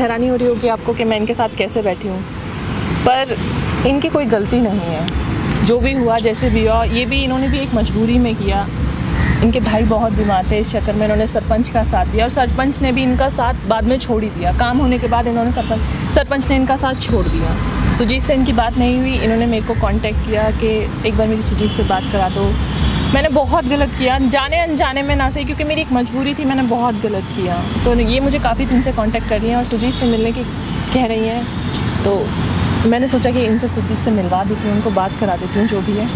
हैरानी हो रही होगी आपको कि मैं इनके साथ कैसे बैठी हूँ, पर इनकी कोई गलती नहीं है। जो भी हुआ जैसे भी हुआ, ये भी इन्होंने भी एक मजबूरी में किया। इनके भाई बहुत बीमार थे, इस चक्कर में इन्होंने सरपंच का साथ दिया और सरपंच ने भी इनका साथ बाद में छोड़ ही दिया। काम होने के बाद इन्होंने सरपंच ने इनका साथ छोड़ दिया। सुजीत से इनकी बात नहीं हुई, इन्होंने मेरे को कांटेक्ट किया कि एक बार मेरी सुजीत से बात करा दो। मैंने बहुत गलत किया, जाने अनजाने में ना सही, क्योंकि मेरी एक मजबूरी थी, मैंने बहुत गलत किया। तो ये मुझे काफ़ी दिन से कांटेक्ट कर रही हैं और सुजीत से मिलने की कह रही हैं। तो मैंने सोचा कि इनसे सुजीत से मिलवा देती हूँ, उनको बात करा देती हूँ जो भी है।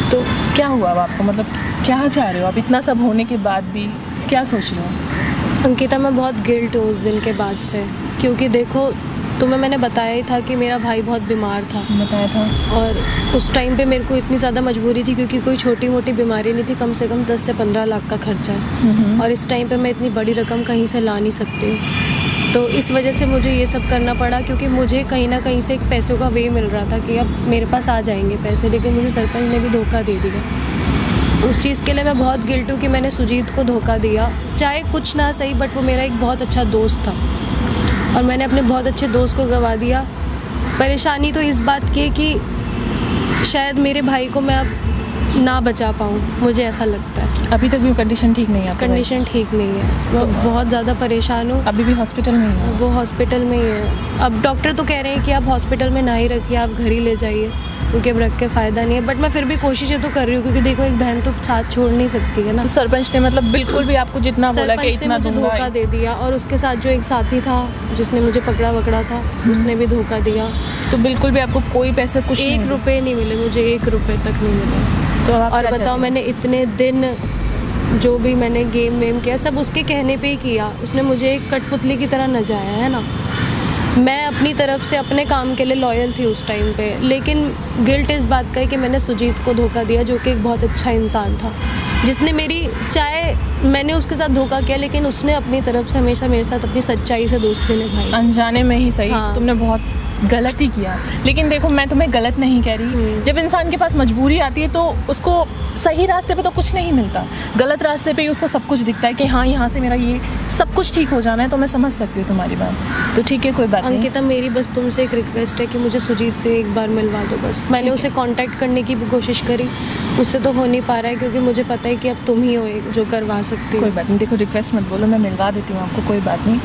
तो क्या हुआ अब आपको, मतलब क्या चाह रहे हो आप? इतना सब होने के बाद भी क्या सोच रहे हो? अंकिता, मैं बहुत गिल्ट हूँ उस दिन के बाद से, क्योंकि देखो तुम्हें मैंने बताया ही था कि मेरा भाई बहुत बीमार था। बताया था। और उस टाइम पे मेरे को इतनी ज़्यादा मजबूरी थी, क्योंकि कोई छोटी मोटी बीमारी नहीं थी, कम से कम 10 से 15 लाख का खर्चा है और इस टाइम पे मैं इतनी बड़ी रकम कहीं से ला नहीं सकती हूँ। तो इस वजह से मुझे ये सब करना पड़ा, क्योंकि मुझे कहीं ना कहीं से एक पैसों का वे मिल रहा था कि अब मेरे पास आ जाएंगे पैसे, लेकिन मुझे सरपंच ने भी धोखा दे दिया। उस चीज़ के लिए मैं बहुत गिल्ट हूँ कि मैंने सुजीत को धोखा दिया। चाहे कुछ ना सही, बट वो मेरा एक बहुत अच्छा दोस्त था और मैंने अपने बहुत अच्छे दोस्त को गंवा दिया। परेशानी तो इस बात की कि शायद मेरे भाई को मैं अब ना बचा पाऊँ, मुझे ऐसा लगता है। अभी तक भी कंडीशन ठीक नहीं है? कंडीशन ठीक नहीं है, मैं बहुत ज़्यादा परेशान हूँ। अभी भी हॉस्पिटल में ही है? वो हॉस्पिटल में ही है। अब डॉक्टर तो कह रहे हैं कि आप हॉस्पिटल में ना ही रखिए, आप घर ही ले जाइए, क्योंकि अब रख के फ़ायदा नहीं है। बट मैं फिर भी कोशिशें तो कर रही हूँ, क्योंकि देखो एक बहन तो साथ छोड़ नहीं सकती है ना। तो सरपंच ने मतलब बिल्कुल भी आपको जितना बोला कि इतना मुझे धोखा दे दिया, और उसके साथ जो एक साथी था जिसने मुझे पकड़ा वकड़ा था, उसने भी धोखा दिया। तो बिल्कुल भी आपको कोई पैसे कुछ 1 रुपये नहीं मिले मुझे, 1 रुपये तक नहीं मिले। तो आप और बताओ, मैंने इतने दिन जो भी मैंने गेम वेम किया सब उसके कहने पे ही किया। उसने मुझे एक कठपुतली की तरह नचाया है ना। मैं अपनी तरफ से अपने काम के लिए लॉयल थी उस टाइम पे, लेकिन गिल्ट इस बात का है कि मैंने सुजीत को धोखा दिया, जो कि एक बहुत अच्छा इंसान था, जिसने मेरी, चाहे मैंने उसके साथ धोखा किया, लेकिन उसने अपनी तरफ से हमेशा मेरे साथ अपनी सच्चाई से दोस्ती निभाई। अनजाने में ही सही। हाँ। तुमने बहुत गलत ही किया, लेकिन देखो मैं तुम्हें गलत नहीं कह रही। जब इंसान के पास मजबूरी आती है तो उसको सही रास्ते पे तो कुछ नहीं मिलता, गलत रास्ते पे ही उसको सब कुछ दिखता है कि हाँ यहाँ से मेरा ये सब कुछ ठीक हो जाना है। तो मैं समझ सकती हूँ तुम्हारी बात, तो ठीक है, कोई बात नहीं। अंकिता, मेरी बस तुमसे एक रिक्वेस्ट है कि मुझे सुजीत से एक बार मिलवा दो बस। मैंने उसे कांटेक्ट करने की भी कोशिश करी, उससे तो हो नहीं पा रहा है, क्योंकि मुझे पता है कि अब तुम ही हो जो करवा सकती हो। कोई बात नहीं, देखो रिक्वेस्ट मत बोलो, मैं मिलवा देती हूँ आपको, कोई बात नहीं।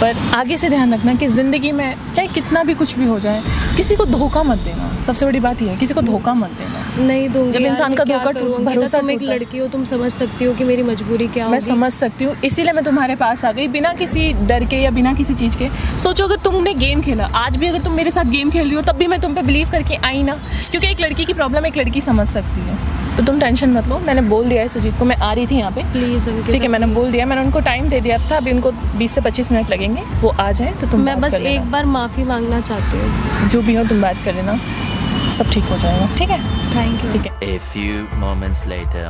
पर आगे से ध्यान रखना कि ज़िंदगी में चाहे कितना भी कुछ भी हो जाए, किसी को धोखा मत देना। सबसे बड़ी बात ये है, किसी को धोखा मत देना। नहीं दूंगी। जब इंसान का धोखा भरोसा, तुम एक लड़की हो, तुम समझ सकती हो कि मेरी मजबूरी क्या होगी। मैं समझ सकती हूँ, इसीलिए मैं तुम्हारे पास आ गई, बिना किसी डर के या बिना किसी चीज़ के। सोचो अगर तुमने गेम खेला, आज भी अगर तुम मेरे साथ गेम खेल रही हो, तब भी मैं तुम पे बिलीव करके आई ना, क्योंकि एक लड़की की प्रॉब्लम एक लड़की समझ सकती है। तो तुम टेंशन मत लो, मैंने बोल दिया है सुजीत को, मैं आ रही थी यहाँ पे। प्लीज़ ठीक है, मैंने बोल दिया, मैंने उनको टाइम दे दिया था, अभी उनको 20 से 25 मिनट लगेंगे, वो आ जाए तो तुम मैं बस एक बार माफ़ी मांगना चाहती हूँ। जो भी हो तुम बात कर लेना, सब ठीक हो जाएगा। ठीक है, थैंक यू। ठीक है। A few moments later.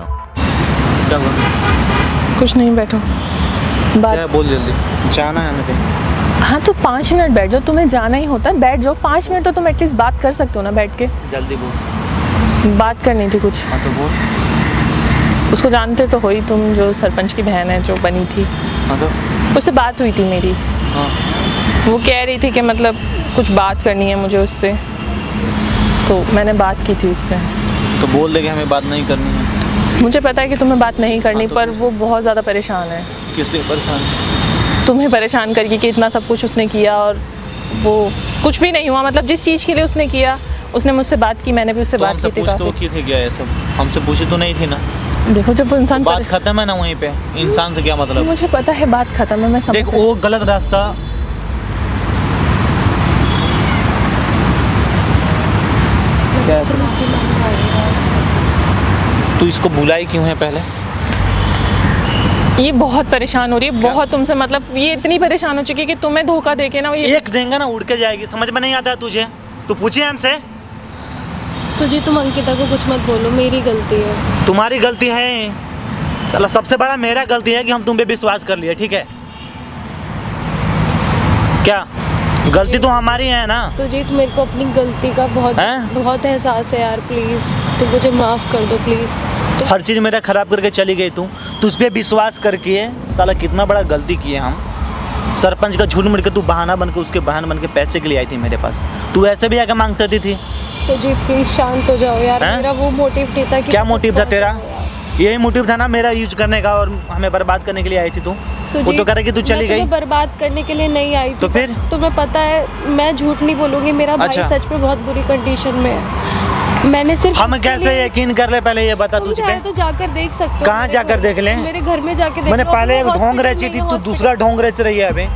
क्या हुआ? कुछ नहीं, बैठो बात। क्या बोल जल्दी, जाना है मुझे। हाँ तो 5 मिनट बैठ जाओ, तुम्हें जाना ही होता है, बैठ जाओ 5 मिनट, तो तुम एटलीस्ट बात कर सकते हो ना बैठ के। जल्दी बोल। बात करनी थी कुछ। हाँ तो बोल। उसको जानते तो हो ही तुम, जो सरपंच की बहन है जो बनी थी। हाँ तो उससे बात हुई थी मेरी। हाँ। वो कह रही थी कि मतलब कुछ बात करनी है मुझे उससे, तो मैंने बात की थी उससे। तो बोल दे कि हमें बात नहीं करनी है। मुझे पता है कि तुम्हें बात नहीं करनी, हाँ तो पर वो बहुत ज़्यादा परेशान है। किस लिए परेशान? तुम्हें परेशान करके कि इतना सब कुछ उसने किया और वो कुछ भी नहीं हुआ। मतलब जिस चीज़ के लिए उसने किया, उसने मुझसे बात की, मैंने भी उससे बात की थी काफ़ी। तो की थी क्या ये सब? हमसे पूछी तो नहीं थी ना। देखो जब वो इंसान बात खत्म है ना वहीं पे, इंसान से क्या मतलब? मुझे पता है बात खत्म है, मैं समझ देख वो गलत रास्ता। तू इसको बुलाई क्यों है पहले? ये बहुत परेशान हो रही है, बहुत तुमसे, मतलब ये इतनी परेशान हो चुकी है कि तुम्हें धोखा देके ना ये एक देंगे ना उड़ के जाएगी, समझ में नहीं आता तुझे? तू पूछिए हमसे। सुजीत, तुम अंकिता को कुछ मत बोलो, मेरी गलती है। तुम्हारी गलती है साला, सबसे बड़ा मेरा गलती है कि हम तुम पे विश्वास कर लिए। ठीक है, क्या गलती तो हमारी है ना? सुजीत, मेरे को अपनी गलती का बहुत एहसास है यार, प्लीज़ तो मुझे माफ़ कर दो प्लीज़। हर चीज़ मेरा ख़राब करके चली गई तू, तुझ पे विश्वास करके साला कितना बड़ा गलती किए हम। सरपंच का झूठ मूठ के तू बहाना बन के, उसके बहन बन के पैसे के लिए आई थी मेरे पास। तू ऐसे भी आके मांग सकती थी। सुजीत प्लीज शांत हो जाओ यार, हैं? मेरा वो मोटिव नहीं था कि क्या मोटिव था तेरा? यार। यही मोटिव था ना मेरा, यूज करने का, और हमें बर्बाद करने के लिए आई थी तू। वो तो करे कि तू चली गई। बर्बाद करने के लिए नहीं आई थी। तो फिर तुम्हें पता है मैं झूठ नहीं बोलूंगी, मेरा भाई अच्छा। सच में बहुत बुरी कंडीशन में है। मैंने सिर्फ हम उसके कैसे लिए- यकीन कर ले, पहले ये बता तुम तुझ पे। चाहे तो जाकर देख सकते हो। कहाँ मेरे जाकर घर- देख लें? मेरे घर में जाके देख मैंने लो, पहले एक अपने ढोंग हॉस्पिटल रची में थी, ही तू हॉस्पिटल। दूसरा ढोंग रच रही है अभी।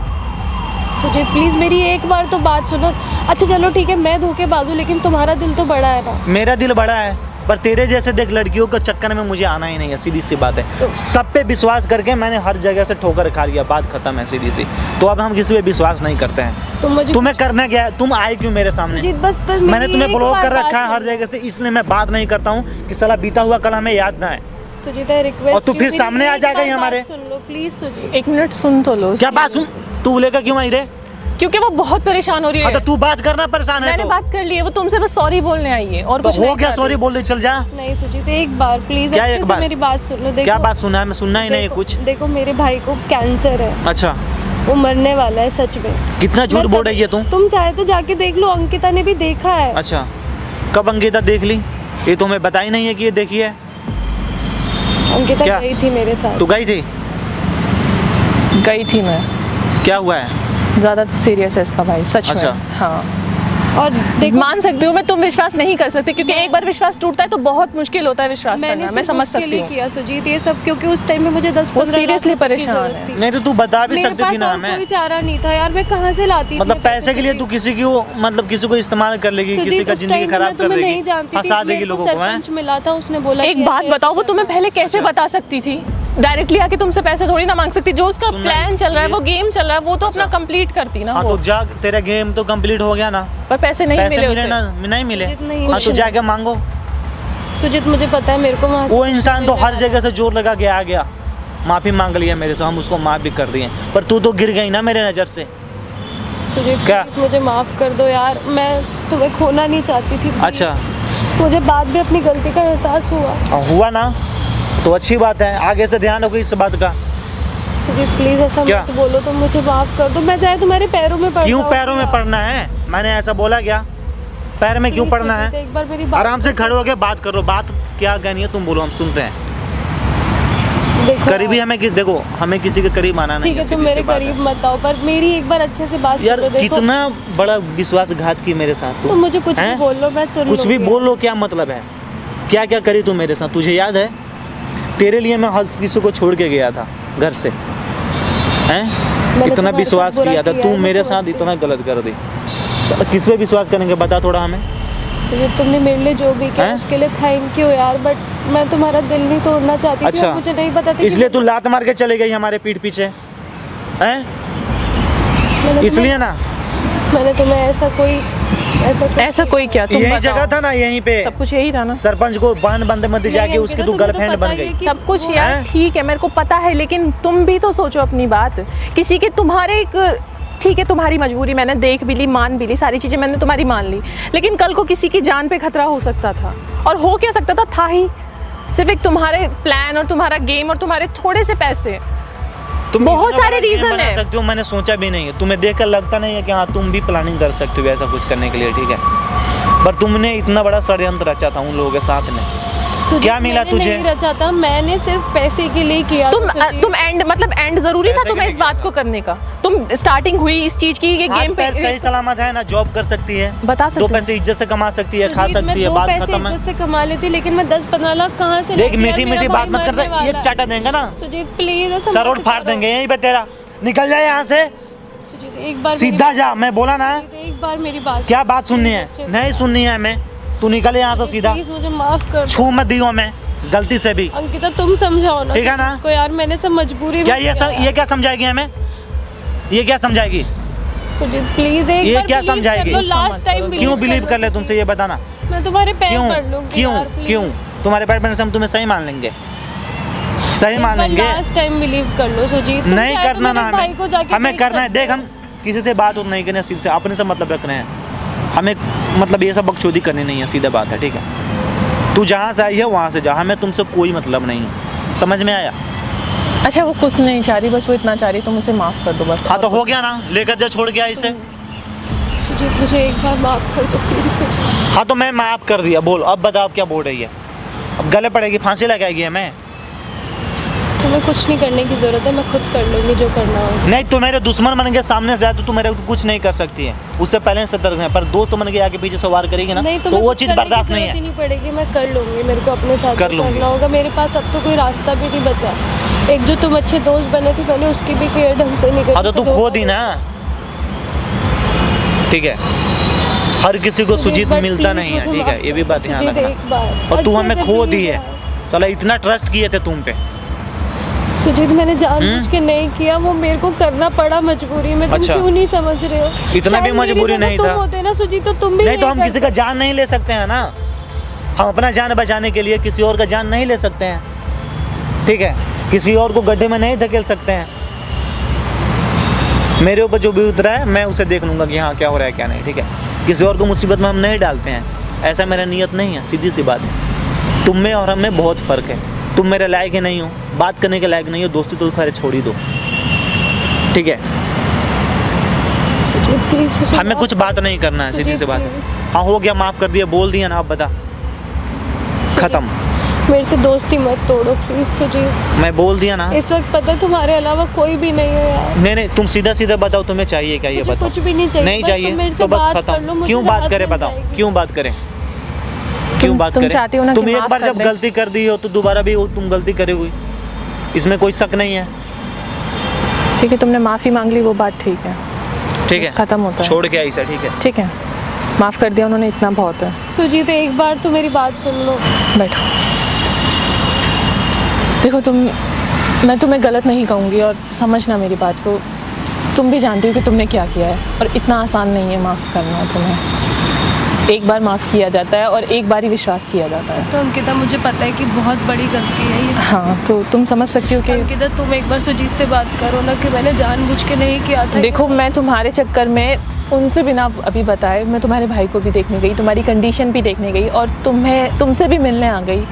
सुजीत प्लीज मेरी एक बार तो बात सुनो। अच्छा चलो ठीक है, मैं धोखेबाज हूँ, लेकिन तुम्हारा दिल तो बड़ा है ना। मेरा दिल बड़ा है, पर तेरे जैसे देख लड़कियों के चक्कर में मुझे आना ही नहीं है, सीधी सी बात है। तो- सब पे विश्वास करके मैंने हर जगह से ठोकर खा लिया, बात खत्म है सीधी सी। तो अब हम किसी पे विश्वास नहीं करते हैं। तुम मुझे तुम्हें करना क्या है? तुम आए क्यों मेरे सामने? सुजीत बस मैंने तुम्हें ब्लॉक कर रखा है हर जगह से, इसलिए मैं बात नहीं करता हूँ कि साला बीता हुआ कल हमें याद ना है। Sujit I request. और तू फिर सामने आ जाएगा ही हमारे। सुन लो प्लीज सुजीत। 1 मिनट सुन तो लो। क्या बात सुन? तू लेकर क्यों आई रे? क्योंकि वो बहुत परेशान हो रही हाँ है। तो तू बात करना परेशान है मैंने तो। बात कर ली है, वो तुमसे बस सॉरी बोलने आई है और तो कुछ हो नहीं गया, कर सॉरी रही। बोल दे, चल जा। नहीं सुजीत एक बार प्लीज क्या अच्छे एक से बार? मेरी बात सुन लो। देखो क्या बात सुना है? मैं सुनना ही नहीं है देखो- कुछ। देखो मेरे भाई को कैंसर है, अच्छा, वो मरने वाला है सच में। कितना झूठ मैं बोल तब- रही है तू? तुम चाहे तो जाके देख लो, अंकिता ने भी देखा है। अच्छा, कब अंकिता देख ली? ये तो हमें बताई नहीं है कि ये देखी है। अंकिता क्या? गई थी मेरे साथ। तू गई थी? गई थी मैं। क्या हुआ है? ज्यादा सीरियस है इसका भाई, सच अच्छा। में। हाँ, और देखो मान सकती हूँ मैं, तुम विश्वास नहीं कर सकते क्योंकि एक बार विश्वास टूटता है तो बहुत मुश्किल होता है विश्वास मैंने करना। मैं सिर्फ समझ उसके सकती लिए हूँ। किया सुजीत ये सब, क्योंकि उस टाइम में मुझे 10-15 वो seriously लाख रुपए की परेशान जरूरत है। थी। नहीं तो तू बता भी मेरे सकती पास थी ना और हमें। कोई चारा नहीं था यार, मैं कहाँ से लाती मतलब इतने पैसे के लिए तू किसी की वो, मतलब किसी को इस्तेमाल कर लेगी, किसी सुजीत, का उस जिंदगी टाइम में खराब मैं कर तुम्हें देगी, नहीं जानती थी, फंसा देगी मेरे को लोगों को। हैं? सरपंच मिला था, उसने बोला एक कि बात ऐसे बताओ, वो ऐसे तुम्हें करना। पहले कैसे अच्छा। बता सकती थी? डायरेक्टली आके तुमसे पैसे थोड़ी ना मांग सकती। जो उसका सुनना, प्लान चल रहा है, ये- वो गेम चल रहा है, वो तो अपना अच्छा। कंप्लीट करती ना। हाँ वो तो जा, तेरा गेम तो कंप्लीट हो गया ना। पर पैसे नहीं पैसे मिले मिले उसे। ना? नहीं मिले। सुजीत, नहीं हाँ तो मिले। जाके मांगो। सुजीत मुझे पता है मेरे को वहाँ से वो इंसान तो मिलने हर वाला जगह से जोर लगा के आ गया, माफी मांग लिया मेरे से, हम उसको माफ भी कर दिए, पर तू तो गिर गई ना मेरे नजर से। है। सुजीत क्या? प्लीज मुझे माफ कर दो यार, मैं तुम्हें खोना नहीं चाहती थी। please। अच्छा, मुझे बाद में अपनी गलती का एहसास हुआ। हुआ ना तो अच्छी बात है, आगे से ध्यान रखो इस बात का। सुजीत प्लीज ऐसा क्या? मत बोलो, तुम मुझे माफ कर दो। मैं चाहे तुम्हारे पैरों में पड़ क्यों जाऊं पैरों में यार। पड़ना है? मैंने ऐसा बोला क्या? पैर में क्यों Please पड़ना सुजीत, है? एक बार मेरी बात आराम से तो खड़े होके बात करो। बात क्या कहनी है तुम बोलो, हम सुन रहे हैं। देखो करीबी हमें देखो, हमें किसी के करीब आना नहीं ठीक है, तुम सीधी मेरे सी बात करीब है। मत आओ, पर मेरी एक बार अच्छे से बात यार सुनो। देखो कितना बड़ा विश्वासघात की मेरे साथ तू। तुम मुझे कुछ भी हैं? बोल लो, मैं सुन कुछ भी लूंगी। बोल लो, क्या मतलब है? क्या क्या करी तू मेरे साथ, तुझे याद है? तेरे लिए मैं हर किसी को छोड़ के गया था घर से, हैं? मैंने इतना तुम्हारे विश्वास साथ बुरा किया था, किया तू है, मैं मेरे साथ समझती इतना गलत कर दी। किस पे विश्वास करेंगे बता थोड़ा हमें। सुजीत तुमने मेरे लिए जो भी किया हैं? उसके लिए थैंक यू यार, बट मैं तुम्हारा दिल नहीं तोड़ना चाहती थी। अच्छा, और मुझे नहीं पता था कि इसलिए तू लात मार के चले गई हमारे पीठ पीछे, हैं? मैंने इसलिए ना? मैंने तुम्हें ऐसा कोई क्या, तुम यही बताओ। जगह था ना, यहीं पे सब कुछ यही था ना। सरपंच को बहन बंदे मत जाके नहीं, उसकी अंकिता, तू तुम्हें तो गर्लफ्रेंड पता बन ही है गई। कि सब कुछ वो- यार हैं? ठीक है, मेरे को पता है, लेकिन तुम भी तो सोचो अपनी बात। किसी के तुम्हारे एक, ठीक है तुम्हारी मजबूरी मैंने देख भी ली, मान भी ली, सारी चीजें मैंने तुम्हारी मान ली, लेकिन कल को किसी की जान पे खतरा हो सकता था। और हो क्या सकता था ही सिर्फ एक तुम्हारे प्लान और तुम्हारा गेम और तुम्हारे थोड़े से पैसे। तुम बहुत इतना सारे बड़ा game reason बना है। सकते हो, मैंने सोचा भी नहीं है। तुम्हें देखकर लगता नहीं है कि हाँ तुम भी प्लानिंग कर सकते हो ऐसा कुछ करने के लिए, ठीक है? पर तुमने इतना बड़ा षड्यंत्र रचा था उन लोगों के साथ में। सुजीत, क्या मिला मैंने तुझे? नहीं रचा था, मैंने सिर्फ पैसे के लिए किया था, सुजीत। तुम एंड मतलब एंड जरूरी था पैसे तुम्हें के इस लिए बात को करने का? तुम स्टार्टिंग हुई इस चीज की, ये हाथ गेम पे पैर सही सलामत है ना, जॉब कर सकती है, बता सकते दो हो। पैसे इज्जत से कमा सकती है, खा सुजीत, मैं सकती है, 2 बात पैसे खत्म है। इज्जत से कमा लेती, लेकिन मैं 10-15 लाख कहाँ से देख लाती? मीठी यार, मीठी मेरा बात भाई मत कर, मरने वाला ये है। चाटा देंगे ना, सुजीत प्लीज ऐसा सर मत और फाड़ करो। देंगे यहीं पे तेरा। निकल जाए यहाँ से, सुजीत एक बार सीधा जा, मैं बोला ना। सुजीत, एक बार मेरी बात क्या बात सुननी है? अच्छे से। नहीं सुननी है हमें, तू निकल यहाँ से सीधा, प्लीज मुझे माफ कर दो। छू मत दियो मैं गलती से भी। अंकिता तुम समझाओ ना, ठीक है ना? को यार मैंने सब मजबूरी में क्या किया। ये क्या समझाएगी हमें? ये क्या समझाएगी? सुजीत प्लीज एक ये बार क्या believe समझाएगी? कर लो, लास्ट टाइम क्यों बिलीव कर ले तुमसे, ये बताना। मैं तुम्हारे पैर क्यों पड़ लूंगी क्यों यार, please। क्यों तुम्हारे पैर पड़ने से हम तुम्हें सही मान लेंगे, सही मान लेंगे। लास्ट टाइम बिलीव कर लो सुजीत, तुम नहीं चाहे तो करना ना मेरे भाई को हमें, जाके हमें देख करना है। सकते देख हो। हम किसी से बात और नहीं करना, सिर्फ से अपने से मतलब रखना है हमें, मतलब ये सब बकचोदी करनी नहीं है, सीधा बात है, ठीक है? तू जहाँ से आई है वहाँ से जा, हमें तुमसे कोई मतलब नहीं है, समझ में आया? अच्छा वो कुछ नहीं चाह रही, बस वो इतना चाह रही तुम उसे माफ़ कर दो बस। हाँ तो और हो गया ना, लेकर जा छोड़ गया इसे। सुजीत मुझे एक बार माफ़ कर दो प्लीज़ सुजीत। हाँ तो मैं माफ़ कर दिया, बोल अब बताओ क्या बोल रही है? अब गले पड़ेगी, फांसी लगाएगी हमें? तुम्हें कुछ नहीं करने की ज़रूरत है, मैं खुद कर लूँगी जो करना हो। नहीं, तू मेरे दुश्मन बन के सामने से आए तो तू मेरे को कुछ नहीं कर सकती है, उससे पहले सतर्क है। पर दोस्त बन के आगे पीछे से वार करेगी ना नहीं तो मैं वो कुछ चीज़ करने की बर्दाश्त नहीं ज़रूरत ही है। नहीं पड़ेगी, मैं कर लूँगी, मेरे को अपने साथ कर ही लूँगी। करना होगा। मेरे पास अब तो कोई रास्ता भी नहीं बचा। एक जो तुम अच्छे दोस्त बने थे मैंने उसकी भी केयर ढंग से नहीं करी। हाँ तो तू खो दी ना, ठीक है। हर किसी को सुजीत मिलता नहीं है, ठीक है, ये भी बात ध्यान रखना। और तू हमें खो दी है, साला इतना ट्रस्ट किए थे तुम पे। सुजीत मैंने जानबूझ के नहीं किया, वो मेरे को करना पड़ा मजबूरी में। तुम अच्छा। क्यों नहीं समझ रहे हो? इतना भी शायद मेरी मजबूरी जगह नहीं तुम था। होते ना सुजीत तो तुम भी नहीं तो हम करते। किसी का जान नहीं ले सकते हैं ना, हम अपना जान बचाने के लिए किसी और का जान नहीं ले सकते हैं, ठीक है। किसी और को गड्ढे में नहीं धकेल सकते हैं। मेरे ऊपर जो भी उतरा है मैं उसे देख लूँगा कि हाँ क्या हो रहा है क्या नहीं, ठीक है। किसी और को मुसीबत में हम नहीं डालते हैं, ऐसा मेरा नियत नहीं है, सीधी सी बात है। तुम में और हम में बहुत फ़र्क है। तुम मेरे लायक ही नहीं हो, बात करने के लायक नहीं हो, दोस्ती तो खैर छोड़ ही दो, ठीक है। सुजीत प्लीज मुझे हमें कुछ बात नहीं करना है, सीधी सी बात है। हाँ हो गया, माफ़ कर दिया, बोल दिया ना, अब बता, ख़त्म। मेरे से दोस्ती मत तोड़ो प्लीज सुजीत। मैं बोल दिया ना। इस वक्त पता है तुम्हारे अलावा कोई भी नहीं है यार। नहीं, तुम सीधा सीधा बताओ तुम्हें चाहिए क्या, ये मुझे बताओ। कुछ भी नहीं चाहिए, नहीं बस तुम मेरे चाहिए से तो बस बात कर लो, खत्म। मुझे क्यों बात राहत करें मिल बताओ, जाएगी। क्यों बात करें, क्यों बात तुम करें? चाहती हो ना तुम कि एक माफ़ बार कर जब दें। गलती कर दी हो तो दोबारा भी तुम गलती करोगी, इसमें कोई शक नहीं है, ठीक है, तुमने माफ़ी मांग ली, वो बात ठीक है, ठीक है। बस खत्म होता है। छोड़ के ऐसा, ठीक है। ठीक है, माफ़ कर दिया उन्होंने, इतना बहुत है। सुजीत एक बार तो मेरी बात सुन लो। बैठो, देखो मैं तुम्हें गलत नहीं कहूँगी और समझना मेरी बात को। तुम भी जानती हो कि तुमने क्या किया है और इतना आसान नहीं है माफ़ करना तुम्हें। एक बार माफ़ किया जाता है और एक बार ही विश्वास किया जाता है। तो अंकिता मुझे पता है कि बहुत बड़ी गलती है ये। हाँ तो तुम समझ सकती हो कि अंकिता तुम एक बार सुजीत से बात करो ना कि मैंने जानबूझ के नहीं किया था। देखो मैं तुम्हारे चक्कर में उनसे बिना अभी बताए मैं तुम्हारे भाई को भी देखने गई, तुम्हारी कंडीशन भी देखने गई और तुमसे भी मिलने आ गई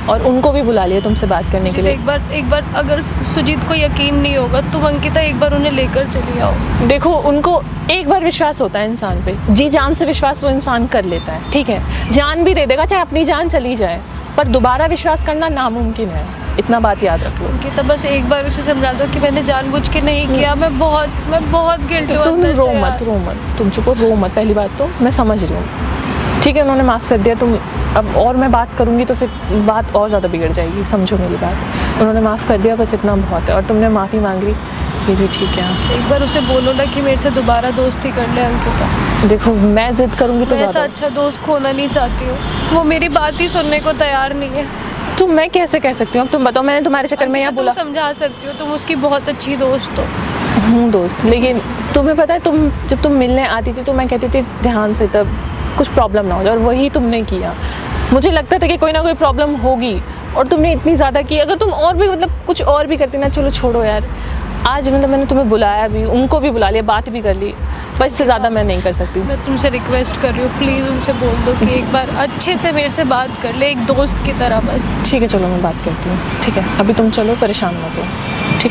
और उनको भी बुला लिया तुमसे बात करने के लिए। एक बार अगर सुजीत को यकीन नहीं होगा तुम अंकिता एक बार उन्हें लेकर चली आओ। देखो उनको एक बार विश्वास होता है इंसान पे, जी जान से विश्वास वो इंसान कर लेता है, ठीक है, जान भी दे देगा चाहे अपनी जान चली जाए, पर दोबारा विश्वास करना नामुमकिन है, इतना बात याद रख लो। अंकिता बस एक बार उसे समझा दो कि मैंने जानबूझ के नहीं किया, मैं बहुत गिल्टी हूं तुम अंदर से रो यार। मत, तुम चुप रो मत, पहली बात तो मैं समझ रही हूँ, ठीक है, उन्होंने माफ़ कर दिया, तुम अब और मैं बात करूँगी तो फिर बात और ज़्यादा बिगड़ जाएगी, समझो मेरी बात। उन्होंने माफ़ कर दिया, बस इतना बहुत है, और तुमने माफ़ी मांग ली, ये भी ठीक है। एक बार उसे बोलो ना कि मेरे से दोबारा दोस्ती कर ले अंकिता। देखो मैं ज़िद करूँगी तो मैं ऐसा ज़्यादा, अच्छा दोस्त खोना नहीं चाहती हूँ, वो मेरी बात ही सुनने को तैयार नहीं है। तो मैं कैसे कह सकती हूँ, अब तुम बताओ, मैंने तुम्हारे चक्कर में यहाँ अंकिता, बोला तुम समझा सकती हो, तुम उसकी बहुत अच्छी दोस्त हो। हूँ दोस्त, लेकिन तुम्हें पता है जब तुम मिलने आती थी तो मैं कहती थी ध्यान से, तब कुछ प्रॉब्लम ना हो जाए, और वही तुमने किया। मुझे लगता था कि कोई ना कोई प्रॉब्लम होगी और तुमने इतनी ज़्यादा की। अगर तुम और भी कुछ और भी करती ना, चलो छोड़ो यार, आज मैंने तुम्हें बुलाया भी, उनको भी बुला लिया, बात भी कर ली, बस इससे ज़्यादा मैं नहीं कर सकती। मैं तुमसे रिक्वेस्ट कर रही हूँ, प्लीज़ उनसे बोल दो कि एक बार अच्छे से मेरे से बात कर ले, एक दोस्त की तरह बस। ठीक है चलो मैं बात करती हूँ, ठीक है, अभी तुम चलो, परेशान मत हो, ठीक है।